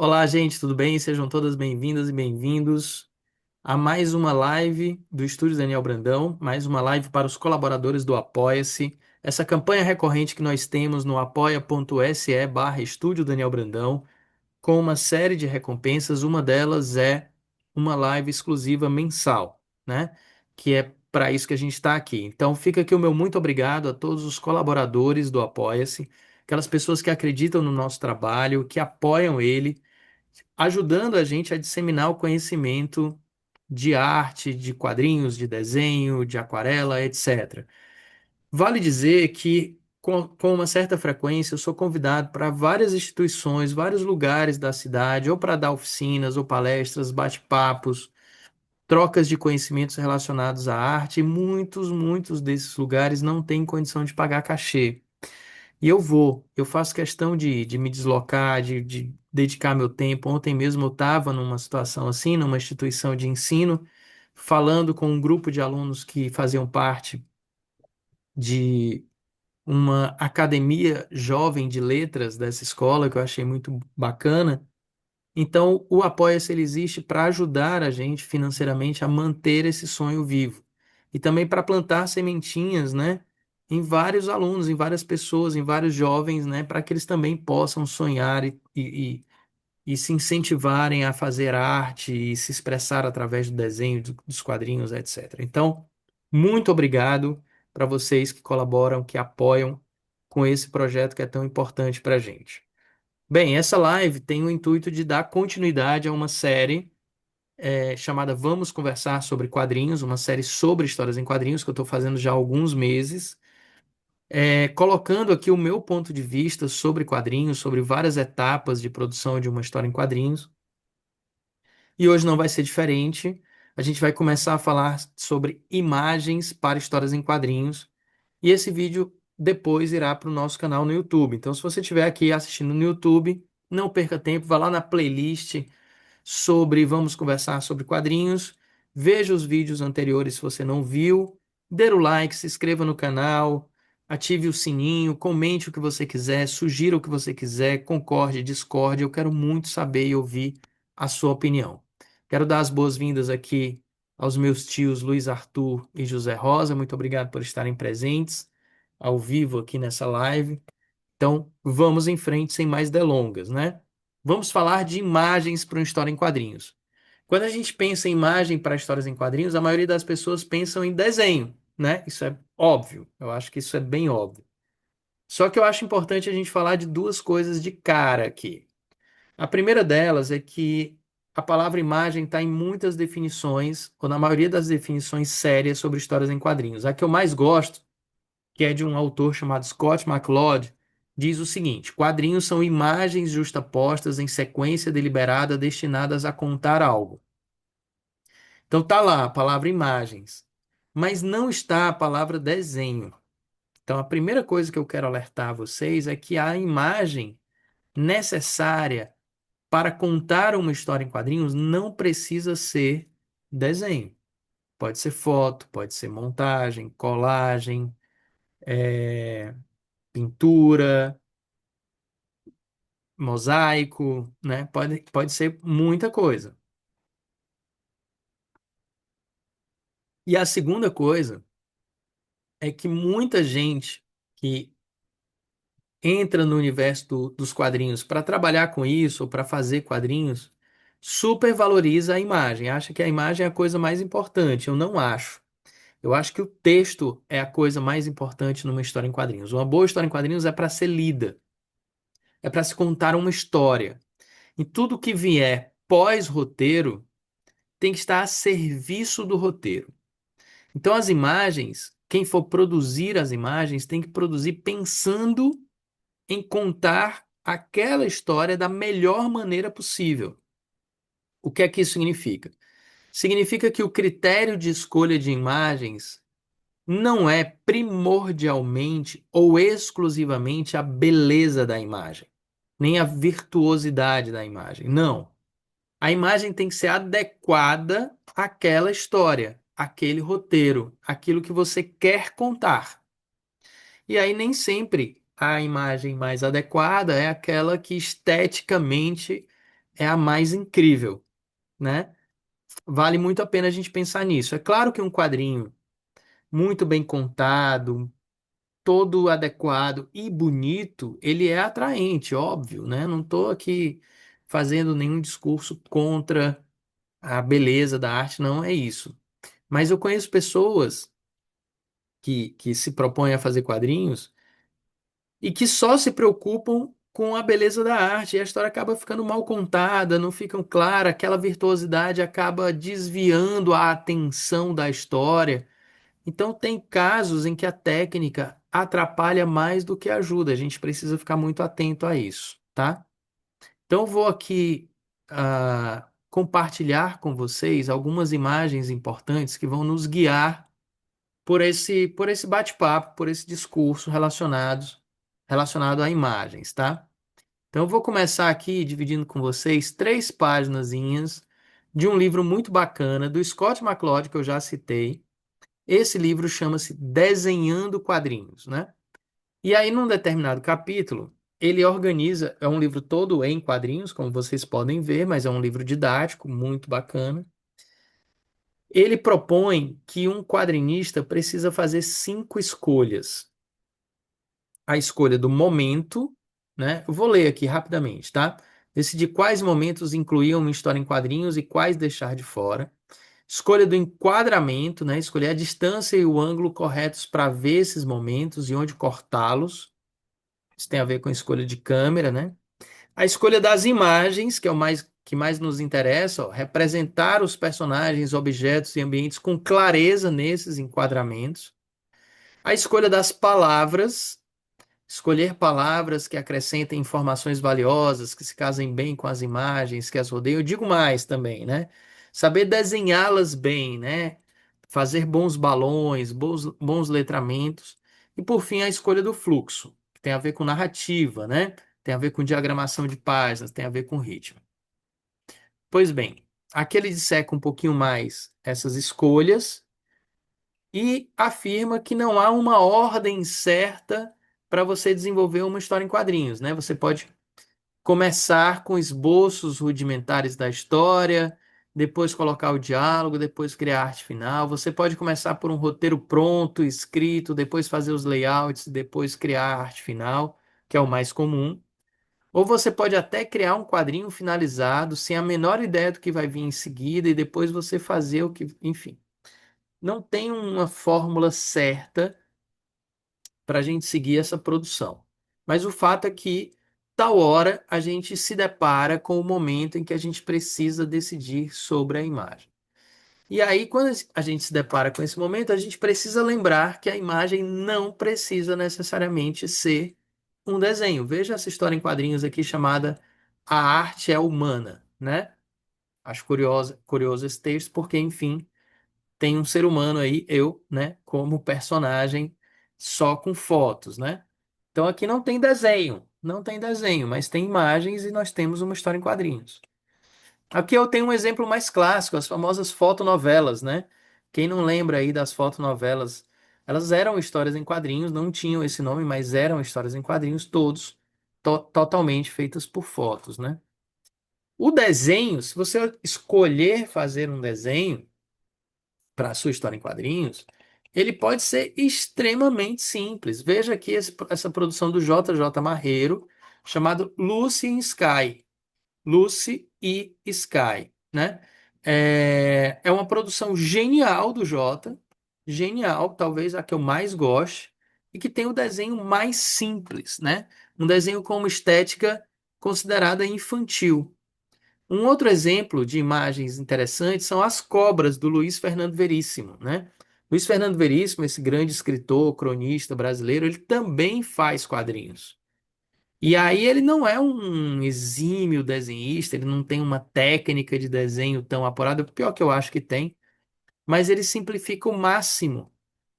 Olá, gente, tudo bem? Sejam todas bem-vindas e bem-vindos a mais uma live do Estúdio Daniel Brandão, mais uma live para os colaboradores do Apoia-se. Essa campanha recorrente que nós temos no apoia.se/Estúdio Daniel Brandão, com uma série de recompensas. Uma delas é uma live exclusiva mensal, né? Que é para isso que a gente está aqui. Então, fica aqui o meu muito obrigado a todos os colaboradores do Apoia-se, aquelas pessoas que acreditam no nosso trabalho, que apoiam ele, ajudando a gente a disseminar o conhecimento de arte, de quadrinhos, de desenho, de aquarela, etc. Vale dizer que, com uma certa frequência, eu sou convidado para várias instituições, vários lugares da cidade, ou para dar oficinas, ou palestras, bate-papos, trocas de conhecimentos relacionados à arte, e muitos desses lugares não têm condição de pagar cachê. E eu faço questão de me deslocar, de dedicar meu tempo. Ontem mesmo eu estava numa situação assim, numa instituição de ensino, falando com um grupo de alunos que faziam parte de uma academia jovem de letras dessa escola, que eu achei muito bacana. Então, o Apoia-se ele existe para ajudar a gente financeiramente a manter esse sonho vivo. E também para plantar sementinhas, né, em vários alunos, em várias pessoas, em vários jovens, né, para que eles também possam sonhar e se incentivarem a fazer arte e se expressar através do desenho, dos quadrinhos, etc. Então, muito obrigado para vocês que colaboram, que apoiam com esse projeto que é tão importante para a gente. Bem, essa live tem o intuito de dar continuidade a uma série chamada Vamos Conversar sobre Quadrinhos, uma série sobre histórias em quadrinhos que eu estou fazendo já há alguns meses, colocando aqui o meu ponto de vista sobre quadrinhos, sobre várias etapas de produção de uma história em quadrinhos. E hoje não vai ser diferente. A gente vai começar a falar sobre imagens para histórias em quadrinhos. E esse vídeo depois irá para o nosso canal no YouTube. Então, se você estiver aqui assistindo no YouTube, não perca tempo, vá lá na playlist sobre Vamos Conversar sobre Quadrinhos. Veja os vídeos anteriores se você não viu. Dê o like, se inscreva no canal, ative o sininho, comente o que você quiser, sugira o que você quiser, concorde, discorde. Eu quero muito saber e ouvir a sua opinião. Quero dar as boas-vindas aqui aos meus tios Luiz Arthur e José Rosa. Muito obrigado por estarem presentes ao vivo aqui nessa live. Então, vamos em frente sem mais delongas, né? Vamos falar de imagens para uma história em quadrinhos. Quando a gente pensa em imagem para histórias em quadrinhos, a maioria das pessoas pensam em desenho, né? Isso é óbvio. Eu acho que isso é bem óbvio. Só que eu acho importante a gente falar de duas coisas de cara aqui. A primeira delas é que a palavra imagem está em muitas definições, ou na maioria das definições sérias sobre histórias em quadrinhos. A que eu mais gosto, que é de um autor chamado Scott McCloud, diz o seguinte: quadrinhos são imagens justapostas em sequência deliberada destinadas a contar algo. Então tá lá a palavra imagens, mas não está a palavra desenho. Então a primeira coisa que eu quero alertar a vocês é que a imagem necessária para contar uma história em quadrinhos não precisa ser desenho. Pode ser foto, pode ser montagem, colagem, pintura, mosaico, né? Pode ser muita coisa. E a segunda coisa é que muita gente que entra no universo dos quadrinhos para trabalhar com isso ou para fazer quadrinhos supervaloriza a imagem, acha que a imagem é a coisa mais importante. Eu não acho. Eu acho que o texto é a coisa mais importante numa história em quadrinhos. Uma boa história em quadrinhos é para ser lida, é para se contar uma história. E tudo que vier pós-roteiro tem que estar a serviço do roteiro. Então, as imagens, quem for produzir as imagens, tem que produzir pensando em contar aquela história da melhor maneira possível. O que é que isso significa? Significa que o critério de escolha de imagens não é primordialmente ou exclusivamente a beleza da imagem, nem a virtuosidade da imagem. Não. A imagem tem que ser adequada àquela história, àquele roteiro, àquilo que você quer contar. E aí nem sempre a imagem mais adequada é aquela que esteticamente é a mais incrível, né? Vale muito a pena a gente pensar nisso. É claro que um quadrinho muito bem contado, todo adequado e bonito, ele é atraente, óbvio, né? Não estou aqui fazendo nenhum discurso contra a beleza da arte, não é isso. Mas eu conheço pessoas que se propõem a fazer quadrinhos e que só se preocupam com a beleza da arte, e a história acaba ficando mal contada, não fica clara, aquela virtuosidade acaba desviando a atenção da história. Então, tem casos em que a técnica atrapalha mais do que ajuda. A gente precisa ficar muito atento a isso, tá? Então, eu vou aqui compartilhar com vocês algumas imagens importantes que vão nos guiar por esse bate-papo, por esse discurso relacionado a imagens, tá? Então, eu vou começar aqui dividindo com vocês 3 paginazinhas de um livro muito bacana do Scott McCloud, que eu já citei. Esse livro chama-se Desenhando Quadrinhos, né? E aí, num determinado capítulo, ele organiza, é um livro todo em quadrinhos, como vocês podem ver, mas é um livro didático, muito bacana. Ele propõe que um quadrinista precisa fazer 5 escolhas. A escolha do momento, né? Eu vou ler aqui rapidamente, tá? Decidir quais momentos incluir uma história em quadrinhos e quais deixar de fora. Escolha do enquadramento, né? Escolher a distância e o ângulo corretos para ver esses momentos e onde cortá-los. Isso tem a ver com a escolha de câmera, né? A escolha das imagens, que é o que mais nos interessa, ó, representar os personagens, objetos e ambientes com clareza nesses enquadramentos. A escolha das palavras, escolher palavras que acrescentem informações valiosas, que se casem bem com as imagens que as rodeiam. Eu digo mais também, né? Saber desenhá-las bem, né? Fazer bons balões, bons letramentos. E por fim, a escolha do fluxo, que tem a ver com narrativa, né? Tem a ver com diagramação de páginas, tem a ver com ritmo. Pois bem, aqui ele disseca um pouquinho mais essas escolhas e afirma que não há uma ordem certa para você desenvolver uma história em quadrinhos, né? Você pode começar com esboços rudimentares da história, depois colocar o diálogo, depois criar a arte final. Você pode começar por um roteiro pronto, escrito, depois fazer os layouts, depois criar a arte final, que é o mais comum. Ou você pode até criar um quadrinho finalizado, sem a menor ideia do que vai vir em seguida, e depois você fazer o que, enfim. Não tem uma fórmula certa para a gente seguir essa produção. Mas o fato é que, tal hora, a gente se depara com o momento em que a gente precisa decidir sobre a imagem. E aí, quando a gente se depara com esse momento, a gente precisa lembrar que a imagem não precisa necessariamente ser um desenho. Veja essa história em quadrinhos aqui chamada A Arte é Humana, né? Acho curioso esse texto, porque, enfim, tem um ser humano aí, eu, né, como personagem só com fotos, né? Então aqui não tem desenho, não tem desenho, mas tem imagens e nós temos uma história em quadrinhos. Aqui eu tenho um exemplo mais clássico, as famosas fotonovelas, né? Quem não lembra aí das fotonovelas, elas eram histórias em quadrinhos, não tinham esse nome, mas eram histórias em quadrinhos, todos totalmente feitas por fotos, né? O desenho, se você escolher fazer um desenho, para a sua história em quadrinhos, ele pode ser extremamente simples. Veja aqui essa produção do J. J. Marreiro, chamado Lucy in Sky. Lucy e Sky, né? É uma produção genial do Jota, genial, talvez a que eu mais goste, e que tem o desenho mais simples, né? Um desenho com uma estética considerada infantil. Um outro exemplo de imagens interessantes são as cobras do Luiz Fernando Veríssimo, né? Luiz Fernando Veríssimo, esse grande escritor, cronista brasileiro, ele também faz quadrinhos. E aí ele não é um exímio desenhista, ele não tem uma técnica de desenho tão apurada, pior que eu acho que tem, mas ele simplifica o máximo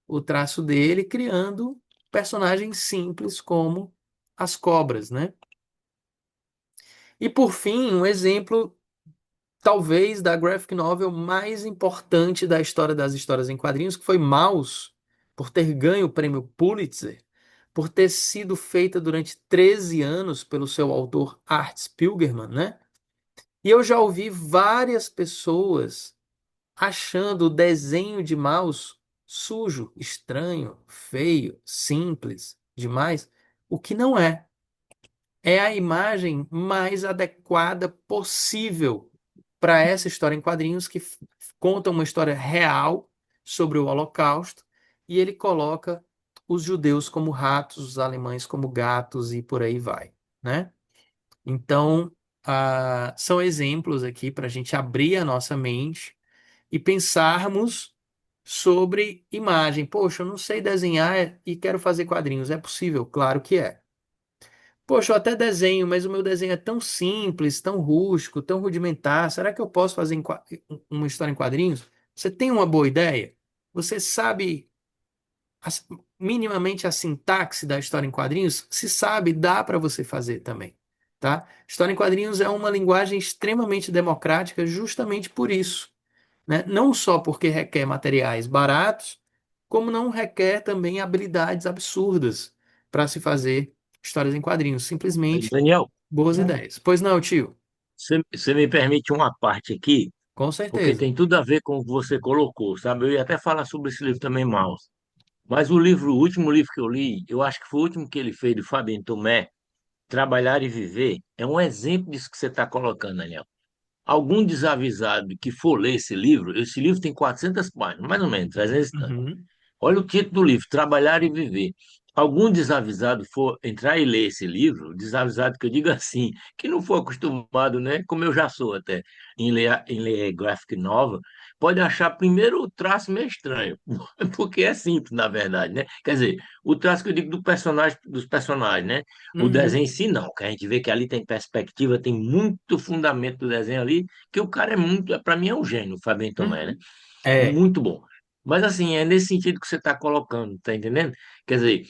o traço dele, criando personagens simples como as cobras, né? E por fim, um exemplo talvez da graphic novel mais importante da história das histórias em quadrinhos, que foi Maus, por ter ganho o prêmio Pulitzer, por ter sido feita durante 13 anos pelo seu autor Art Spiegelman, né? E eu já ouvi várias pessoas achando o desenho de mouse sujo, estranho, feio, simples demais, o que não é. É a imagem mais adequada possível para essa história em quadrinhos que conta uma história real sobre o Holocausto e ele coloca os judeus como ratos, os alemães como gatos e por aí vai, né? Então, são exemplos aqui para a gente abrir a nossa mente e pensarmos sobre imagem. Poxa, eu não sei desenhar e quero fazer quadrinhos. É possível? Claro que é. Poxa, eu até desenho, mas o meu desenho é tão simples, tão rústico, tão rudimentar. Será que eu posso fazer uma história em quadrinhos? Você tem uma boa ideia? Você sabe as- minimamente a sintaxe da história em quadrinhos? Se sabe, dá para você fazer também, tá? História em quadrinhos é uma linguagem extremamente democrática justamente por isso, né? Não só porque requer materiais baratos, como não requer também habilidades absurdas para se fazer histórias em quadrinhos, simplesmente Daniel, boas ideias. Pois não, tio? você me permite uma parte aqui, Com porque certeza. tem tudo a ver com o que você colocou, sabe? Eu ia até falar sobre esse livro também, Maus. Mas o livro, o último livro que eu li, eu acho que foi o último que ele fez, do Fabien Tomé, Trabalhar e Viver, é um exemplo disso que você está colocando, Daniel. Algum desavisado que for ler esse livro tem 400 páginas, mais ou menos, 300 e tanto. Uhum, Olha o título do livro, Trabalhar e Viver. Algum desavisado for entrar e ler esse livro, desavisado que eu digo assim, que não for acostumado, né, como eu já sou até, em ler graphic novel, pode achar primeiro o traço meio estranho, porque é simples, na verdade, né? Quer dizer, o traço que eu digo do personagem, dos personagens, né? O uhum, desenho em si, não, que a gente vê que ali tem perspectiva, tem muito fundamento do desenho ali, que o cara é muito, para mim é um gênio, o Fabien Tomé, né? uhum. É, Muito bom. Mas assim, é nesse sentido que você está colocando, tá entendendo? Quer dizer,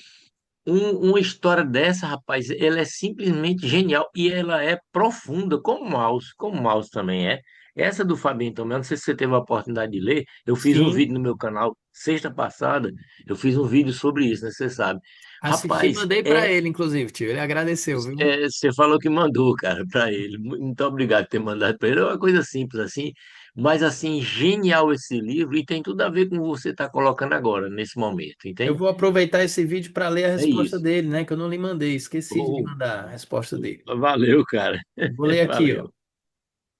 uma história dessa, rapaz, ela é simplesmente genial e ela é profunda, como o Mouse também é. Essa do Fabinho também, não sei se você teve a oportunidade de ler, eu fiz um sim. vídeo no meu canal sexta passada, eu fiz um vídeo sobre isso, né? Você sabe. Assisti, Rapaz, mandei para ele, inclusive, tio. Ele agradeceu, viu? você falou que mandou, cara, para ele. Muito obrigado por ter mandado para ele. É uma coisa simples assim, mas assim, genial esse livro e tem tudo a ver com o que você está colocando agora, nesse momento, Eu entende? vou aproveitar esse vídeo para ler a É resposta isso. dele, né? Que eu não lhe mandei. Esqueci de lhe Oh, mandar a resposta dele. valeu, cara. Vou ler aqui, ó. Valeu.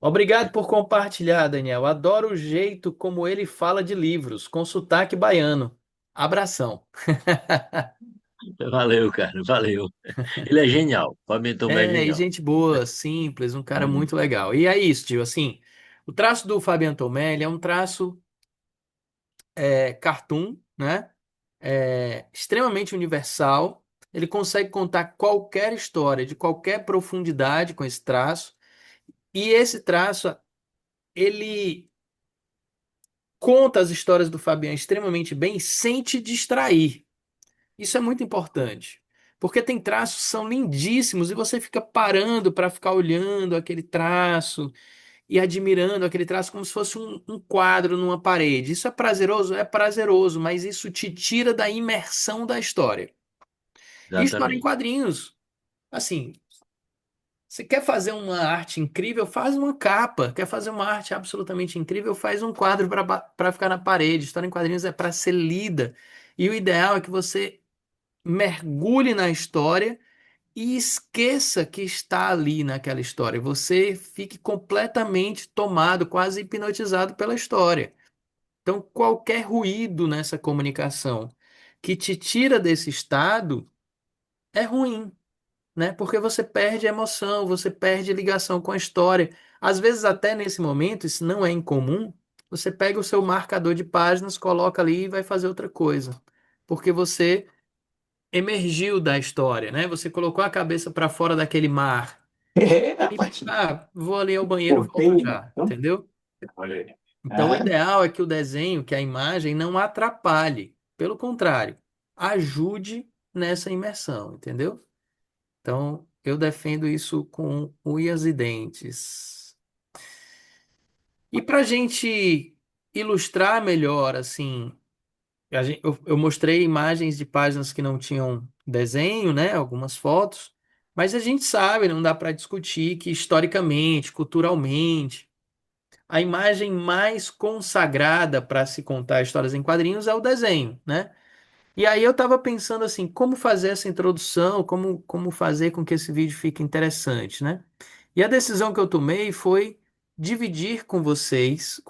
Obrigado por compartilhar, Daniel. Adoro o jeito como ele fala de livros, com sotaque baiano. Abração. Valeu, cara. Valeu. Ele é genial. Fabinho Tomé é É, e genial. gente boa, simples, um cara Uhum. muito legal. E é isso, tio. Assim, o traço do Fabiano Tomé, ele é um traço cartoon, né? Extremamente universal. Ele consegue contar qualquer história de qualquer profundidade com esse traço. E esse traço, ele conta as histórias do Fabiano extremamente bem sem te distrair. Isso é muito importante. Porque tem traços que são lindíssimos e você fica parando para ficar olhando aquele traço e admirando aquele traço como se fosse um quadro numa parede. Isso é prazeroso? É prazeroso, mas isso te tira da imersão da história. E história em Exatamente. quadrinhos. Assim, você quer fazer uma arte incrível? Faz uma capa. Quer fazer uma arte absolutamente incrível? Faz um quadro para ficar na parede. História em quadrinhos é para ser lida. E o ideal é que você mergulhe na história e esqueça que está ali naquela história. Você fique completamente tomado, quase hipnotizado pela história. Então, qualquer ruído nessa comunicação que te tira desse estado é ruim, né? Porque você perde a emoção, você perde ligação com a história. Às vezes, até nesse momento, isso não é incomum, você pega o seu marcador de páginas, coloca ali e vai fazer outra coisa. Porque você emergiu da história, né? Você colocou a cabeça para fora daquele mar. É, E, rapaz. vou ali ao banheiro, Pô, volto tem. já, entendeu? Olha aí. Então, o Aham. ideal é que o desenho, que a imagem não atrapalhe. Pelo contrário, ajude nessa imersão, entendeu? Então, eu defendo isso com unhas e dentes. E para a gente ilustrar melhor, assim, eu mostrei imagens de páginas que não tinham desenho, né? Algumas fotos. Mas a gente sabe, não dá para discutir que historicamente, culturalmente, a imagem mais consagrada para se contar histórias em quadrinhos é o desenho, né? E aí eu estava pensando assim, como fazer essa introdução, como fazer com que esse vídeo fique interessante, né? E a decisão que eu tomei foi dividir com vocês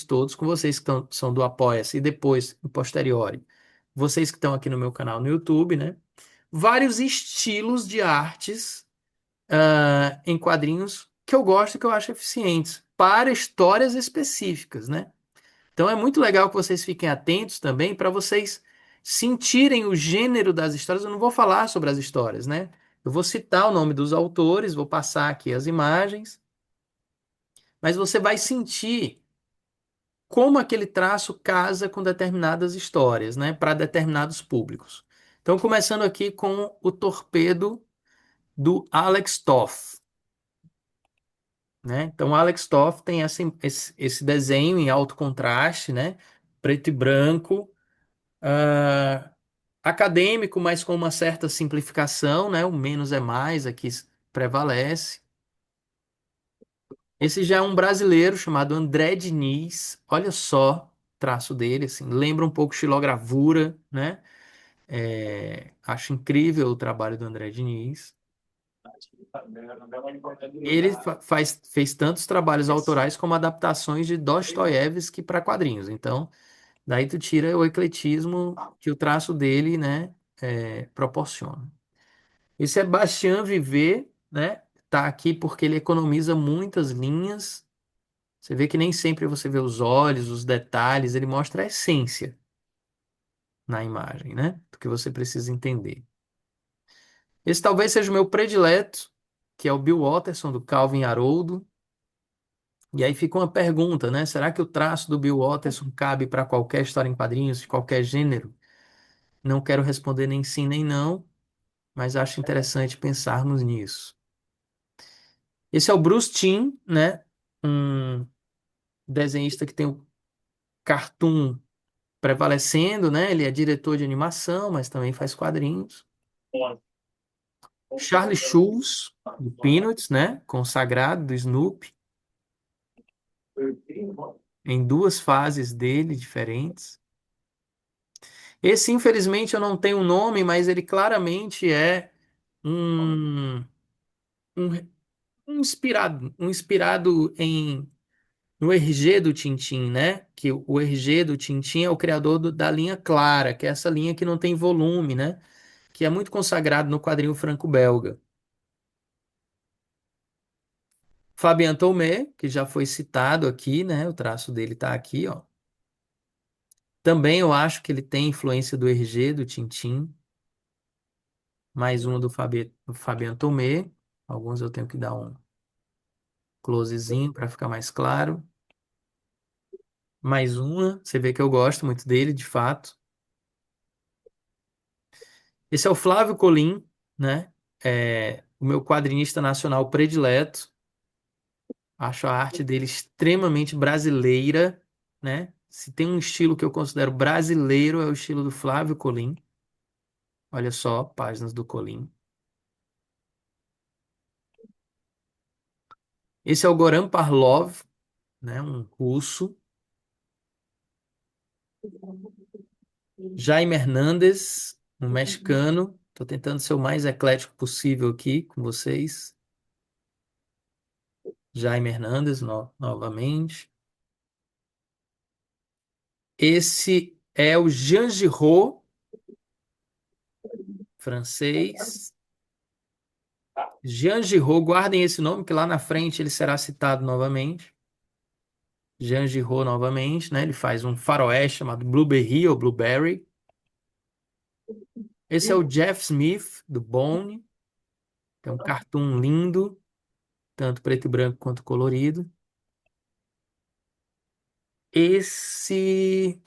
todos, com vocês que são do Apoia-se e depois, em posteriori, vocês que estão aqui no meu canal no YouTube, né? Vários estilos de artes em quadrinhos que eu gosto e que eu acho eficientes para histórias específicas, né? Então é muito legal que vocês fiquem atentos também para vocês sentirem o gênero das histórias. Eu não vou falar sobre as histórias, né? Eu vou citar o nome dos autores, vou passar aqui as imagens, mas você vai sentir como aquele traço casa com determinadas histórias, né? Para determinados públicos. Então, começando aqui com o Torpedo do Alex Toth. Né? Então, o Alex Toff tem esse desenho em alto contraste, né? Preto e branco, ah, acadêmico, mas com uma certa simplificação, né? O menos é mais aqui prevalece. Esse já é um brasileiro chamado André Diniz. Olha só o traço dele, assim, lembra um pouco xilogravura, né? Acho incrível o trabalho do André Diniz. Ele fez tantos trabalhos autorais como adaptações de Dostoiévski para quadrinhos. Então, daí tu tira o ecletismo que o traço dele, né, proporciona. E Sebastião Viver, né, tá aqui porque ele economiza muitas linhas. Você vê que nem sempre você vê os olhos, os detalhes, ele mostra a essência na imagem, né, do que você precisa entender. Esse talvez seja o meu predileto, que é o Bill Watterson, do Calvin Haroldo. E aí fica uma pergunta, né? Será que o traço do Bill Watterson cabe para qualquer história em quadrinhos, de qualquer gênero? Não quero responder nem sim nem não, mas acho interessante pensarmos nisso. Esse é o Bruce Timm, né? Um desenhista que tem o cartoon prevalecendo, né? Ele é diretor de animação, mas também faz quadrinhos. Charlie Schulz, do Peanuts, né? Consagrado do Snoopy, em duas fases dele diferentes. Esse, infelizmente, eu não tenho um nome, mas ele claramente é um, um, um inspirado no RG do Tintin, né? Que o RG do Tintin é o criador da linha Clara, que é essa linha que não tem volume, né? Que é muito consagrado no quadrinho franco-belga. Fabien Tomé, que já foi citado aqui, né? O traço dele está aqui, ó. Também eu acho que ele tem influência do RG do Tintin. Mais uma do Fabien Tomé. Alguns eu tenho que dar um closezinho para ficar mais claro. Mais uma, você vê que eu gosto muito dele, de fato. Esse é o Flávio Colim, né? É o meu quadrinista nacional predileto. Acho a arte dele extremamente brasileira, né? Se tem um estilo que eu considero brasileiro, é o estilo do Flávio Colim. Olha só, páginas do Colim. Esse é o Goran Parlov, né? Um russo. Jaime Hernandez, um mexicano. Estou tentando ser o mais eclético possível aqui com vocês. Jaime Hernandez, novamente. Esse é o Jean Giraud, francês. Jean Giraud, guardem esse nome, que lá na frente ele será citado novamente. Jean Giraud novamente, né? Ele faz um faroeste chamado Blueberry ou Blueberry. Esse é o Jeff Smith, do Bone. Tem um cartoon lindo, tanto preto e branco quanto colorido. Esse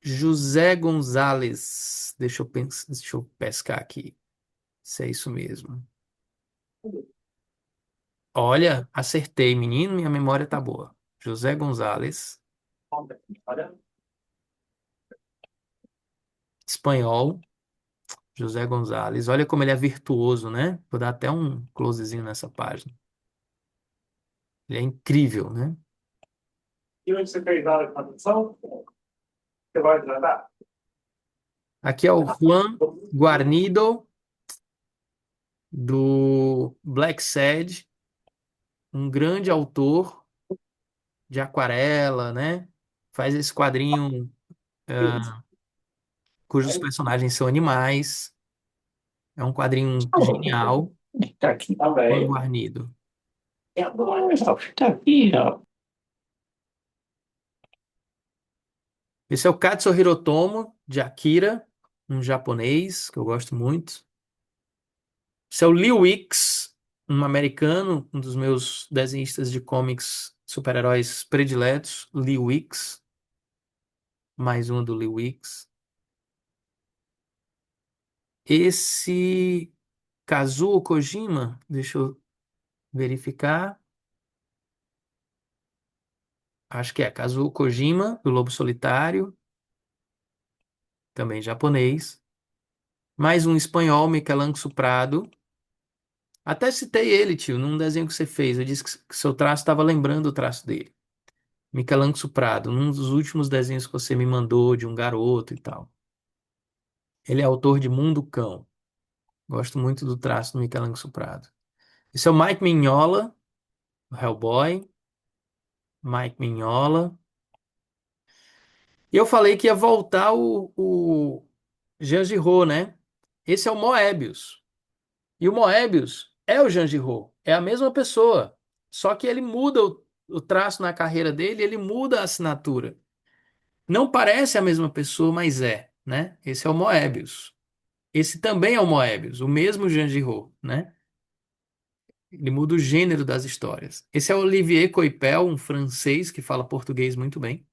José Gonzalez, deixa eu pescar aqui, se é isso mesmo. Olha, acertei, menino, minha memória tá boa. José Gonzalez, espanhol. José Gonzalez. Olha como ele é virtuoso, né? Vou dar até um closezinho nessa página. Ele é incrível, né? E onde você fez aula de tradução? Você vai tratar? Aqui é o Juan Guarnido, do Black Sad, um grande autor de aquarela, né? Faz esse quadrinho, cujos personagens são animais. É um quadrinho genial, Tá aqui Juan também. Guarnido. E agora, tá aqui, ó. Esse é o Katsuo Hirotomo, de Akira, um japonês que eu gosto muito. Esse é o Lee Wicks, um americano, um dos meus desenhistas de comics super-heróis prediletos, Lee Wicks. Mais uma do Lee Wicks. Esse Kazuo Kojima, deixa eu verificar. Acho que é Kazuo Kojima, do Lobo Solitário, também japonês. Mais um espanhol, Michelangelo Prado. Até citei ele, tio, num desenho que você fez. Eu disse que seu traço estava lembrando o traço dele. Michelangelo Prado, num dos últimos desenhos que você me mandou de um garoto e tal. Ele é autor de Mundo Cão. Gosto muito do traço do Michelangelo Prado. Esse é o Mike Mignola, o Hellboy. Mike Mignola. E eu falei que ia voltar o Jean Giraud, né? Esse é o Moebius. E o Moebius é o Jean Giraud. É a mesma pessoa. Só que ele muda o traço na carreira dele, ele muda a assinatura. Não parece a mesma pessoa, mas é, né? Esse é o Moebius. Esse também é o Moebius, o mesmo Jean Giraud, né? Ele muda o gênero das histórias. Esse é o Olivier Coipel, um francês que fala português muito bem.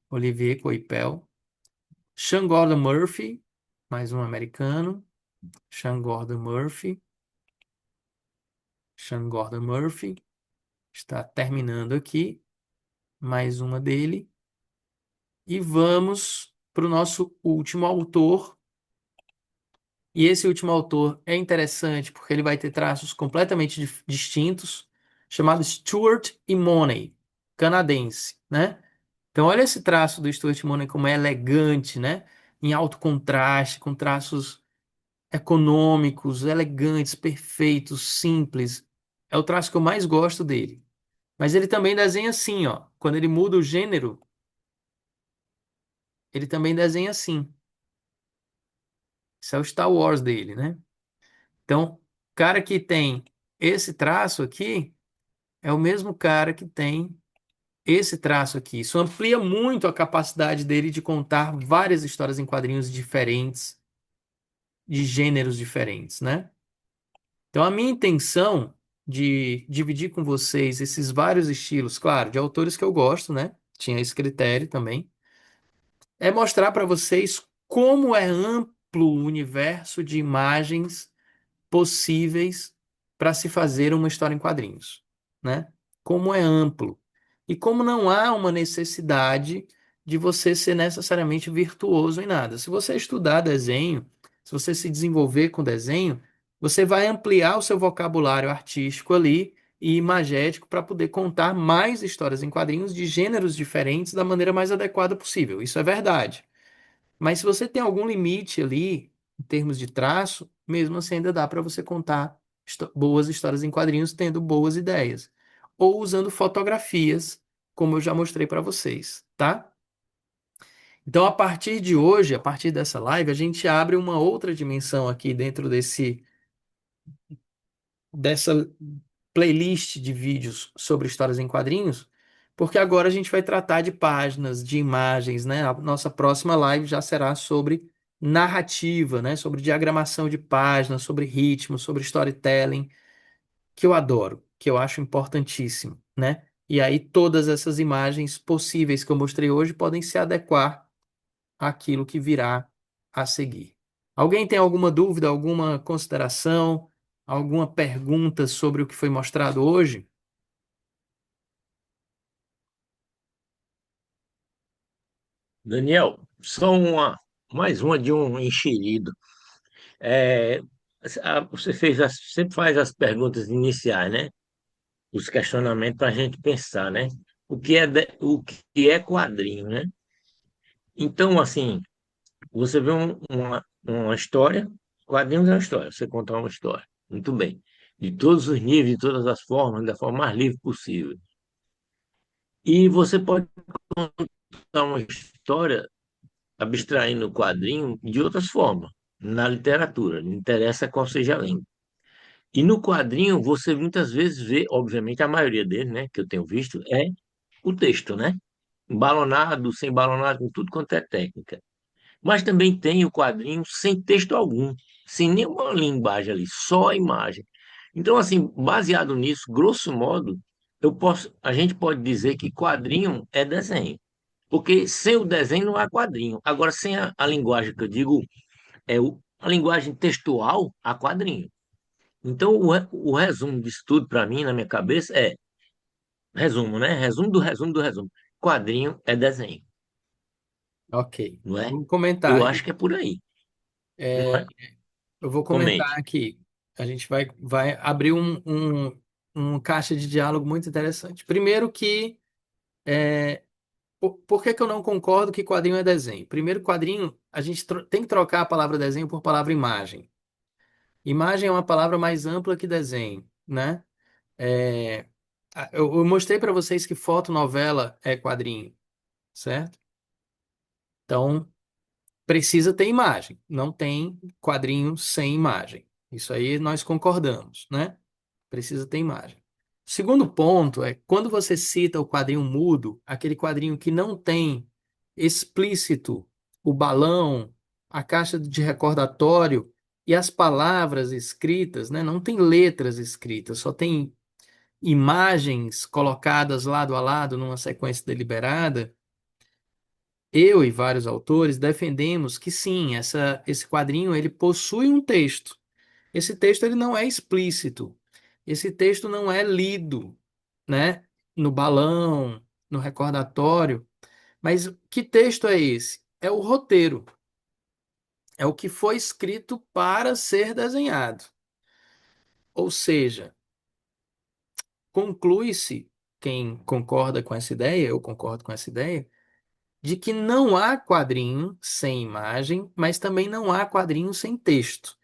Olivier Coipel. Sean Gordon Murphy, mais um americano. Sean Gordon Murphy. Sean Gordon Murphy. Está terminando aqui. Mais uma dele. E vamos para o nosso último autor. E esse último autor é interessante porque ele vai ter traços completamente distintos, chamado Stuart Immonen, canadense, né? Então olha esse traço do Stuart Immonen como é elegante, né? Em alto contraste, com traços econômicos, elegantes, perfeitos, simples. É o traço que eu mais gosto dele. Mas ele também desenha assim, ó. Quando ele muda o gênero, ele também desenha assim. Isso é o Star Wars dele, né? Então, cara que tem esse traço aqui é o mesmo cara que tem esse traço aqui. Isso amplia muito a capacidade dele de contar várias histórias em quadrinhos diferentes, de gêneros diferentes, né? Então, a minha intenção de dividir com vocês esses vários estilos, claro, de autores que eu gosto, né? Tinha esse critério também, é mostrar para vocês como é amplo o universo de imagens possíveis para se fazer uma história em quadrinhos, né? Como é amplo e como não há uma necessidade de você ser necessariamente virtuoso em nada. Se você estudar desenho, se você se desenvolver com desenho, você vai ampliar o seu vocabulário artístico ali e imagético para poder contar mais histórias em quadrinhos de gêneros diferentes da maneira mais adequada possível. Isso é verdade. Mas se você tem algum limite ali, em termos de traço, mesmo assim ainda dá para você contar boas histórias em quadrinhos tendo boas ideias. Ou usando fotografias, como eu já mostrei para vocês, tá? Então, a partir de hoje, a partir dessa live, a gente abre uma outra dimensão aqui dentro dessa playlist de vídeos sobre histórias em quadrinhos, porque agora a gente vai tratar de páginas, de imagens, né? A nossa próxima live já será sobre narrativa, né? Sobre diagramação de páginas, sobre ritmo, sobre storytelling, que eu adoro, que eu acho importantíssimo, né? E aí todas essas imagens possíveis que eu mostrei hoje podem se adequar àquilo que virá a seguir. Alguém tem alguma dúvida, alguma consideração, alguma pergunta sobre o que foi mostrado hoje? Daniel, só mais uma de um enxerido. É, você sempre faz as perguntas iniciais, né? Os questionamentos para a gente pensar, né? O que é quadrinho, né? Então, assim, você vê uma história, quadrinhos é uma história, você contar uma história, muito bem, de todos os níveis, de todas as formas, da forma mais livre possível. E você pode contar uma história abstraindo o quadrinho de outras formas, na literatura, não interessa qual seja a língua. E no quadrinho, você muitas vezes vê, obviamente, a maioria deles, né, que eu tenho visto, é o texto, né? Balonado, sem balonado, com tudo quanto é técnica. Mas também tem o quadrinho sem texto algum, sem nenhuma linguagem ali, só a imagem. Então, assim, baseado nisso, grosso modo, a gente pode dizer que quadrinho é desenho. Porque sem o desenho não há quadrinho. Agora, sem a linguagem que eu digo, a linguagem textual, há quadrinho. Então, o resumo disso tudo, para mim, na minha cabeça, é resumo, né? Resumo do resumo do resumo. Quadrinho é desenho, Ok. não é? Vamos comentar Eu aí. acho que é por aí, não É, é? eu vou comentar Comente. aqui. A gente vai abrir um caixa de diálogo muito interessante. Primeiro que, por que que eu não concordo que quadrinho é desenho? Primeiro, quadrinho, a gente tem que trocar a palavra desenho por palavra imagem. Imagem é uma palavra mais ampla que desenho, né? É, eu mostrei para vocês que fotonovela é quadrinho, certo? Então, precisa ter imagem. Não tem quadrinho sem imagem. Isso aí nós concordamos, né? Precisa ter imagem. O segundo ponto é quando você cita o quadrinho mudo, aquele quadrinho que não tem explícito o balão, a caixa de recordatório e as palavras escritas, né? Não tem letras escritas, só tem imagens colocadas lado a lado numa sequência deliberada. Eu e vários autores defendemos que sim, esse quadrinho ele possui um texto. Esse texto ele não é explícito. Esse texto não é lido, né? No balão, no recordatório. Mas que texto é esse? É o roteiro. É o que foi escrito para ser desenhado. Ou seja, conclui-se, quem concorda com essa ideia, eu concordo com essa ideia, de que não há quadrinho sem imagem, mas também não há quadrinho sem texto.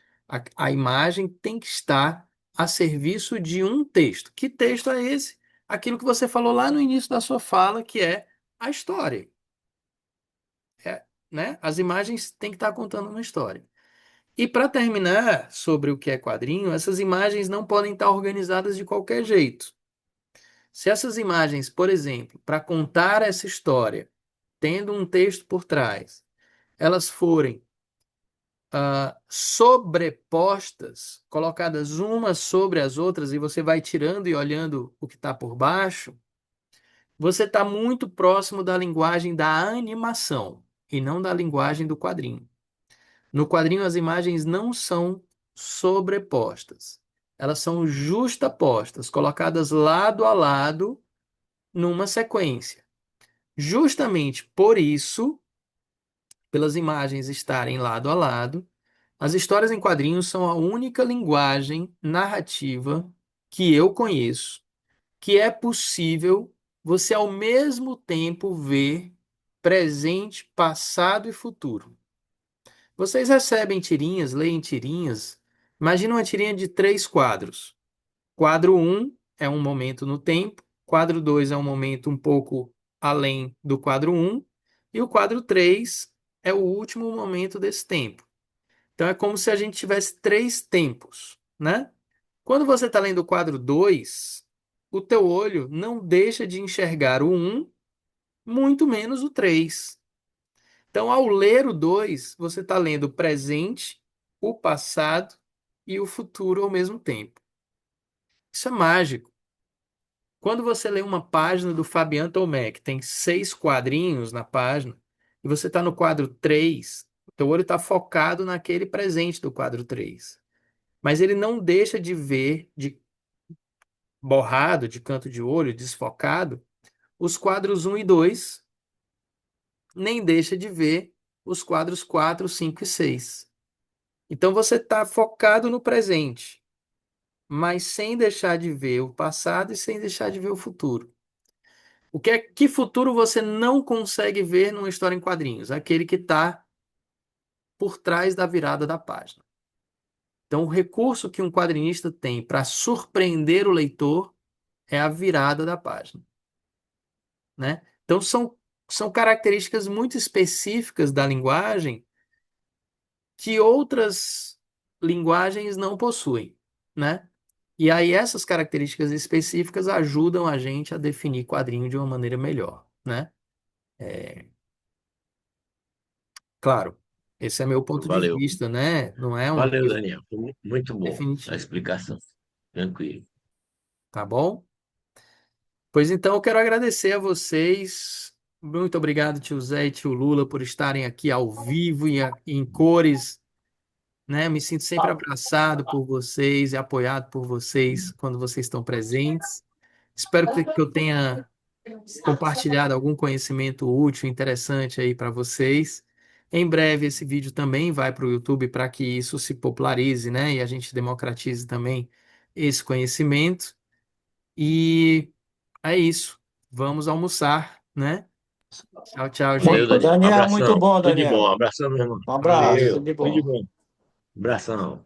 A imagem tem que estar a serviço de um texto. Que texto é esse? Aquilo que você falou lá no início da sua fala, que é a história. É, né? As imagens têm que estar contando uma história. E para terminar sobre o que é quadrinho, essas imagens não podem estar organizadas de qualquer jeito. Se essas imagens, por exemplo, para contar essa história, tendo um texto por trás, elas forem sobrepostas, colocadas umas sobre as outras, e você vai tirando e olhando o que está por baixo, você está muito próximo da linguagem da animação e não da linguagem do quadrinho. No quadrinho, as imagens não são sobrepostas, elas são justapostas, colocadas lado a lado numa sequência. Justamente por isso, pelas imagens estarem lado a lado, as histórias em quadrinhos são a única linguagem narrativa que eu conheço que é possível você ao mesmo tempo ver presente, passado e futuro. Vocês recebem tirinhas, leem tirinhas. Imagina uma tirinha de 3 quadros. Quadro um é um momento no tempo, quadro 2 é um momento um pouco além do quadro um e o quadro 3 é o último momento desse tempo. Então é como se a gente tivesse 3 tempos, né? Quando você está lendo o quadro 2, o teu olho não deixa de enxergar o um, muito menos o 3. Então, ao ler o 2, você está lendo o presente, o passado e o futuro ao mesmo tempo. Isso é mágico. Quando você lê uma página do Fabian Tomé, que tem 6 quadrinhos na página, e você está no quadro 3, o teu olho está focado naquele presente do quadro 3. Mas ele não deixa de ver, de borrado, de canto de olho, desfocado, os quadros um e 2, nem deixa de ver os quadros 4, 5 e 6. Então você está focado no presente, mas sem deixar de ver o passado e sem deixar de ver o futuro. Que futuro você não consegue ver numa história em quadrinhos? Aquele que está por trás da virada da página. Então, o recurso que um quadrinista tem para surpreender o leitor é a virada da página, né? Então, são características muito específicas da linguagem que outras linguagens não possuem, né? E aí essas características específicas ajudam a gente a definir quadrinho de uma maneira melhor, né? Claro, esse é meu ponto de Valeu. vista, né? Não é uma Valeu, coisa Daniel. Foi muito bom a definitiva, explicação. Tranquilo. tá bom? Pois então, eu quero agradecer a vocês. Muito obrigado, tio Zé e tio Lula, por estarem aqui ao vivo e em cores, né? Me sinto sempre abraçado por vocês e apoiado por vocês quando vocês estão presentes. Espero que eu tenha compartilhado algum conhecimento útil, interessante aí para vocês. Em breve, esse vídeo também vai para o YouTube para que isso se popularize, né? E a gente democratize também esse conhecimento. E é isso. Vamos almoçar, né? Tchau, tchau, Valeu, gente. Daniel. Daniel, muito Abração. bom, Tudo de bom. Daniel. Abração, meu irmão. Um abraço, Valeu. tudo de Tudo de bom. bom. Abração.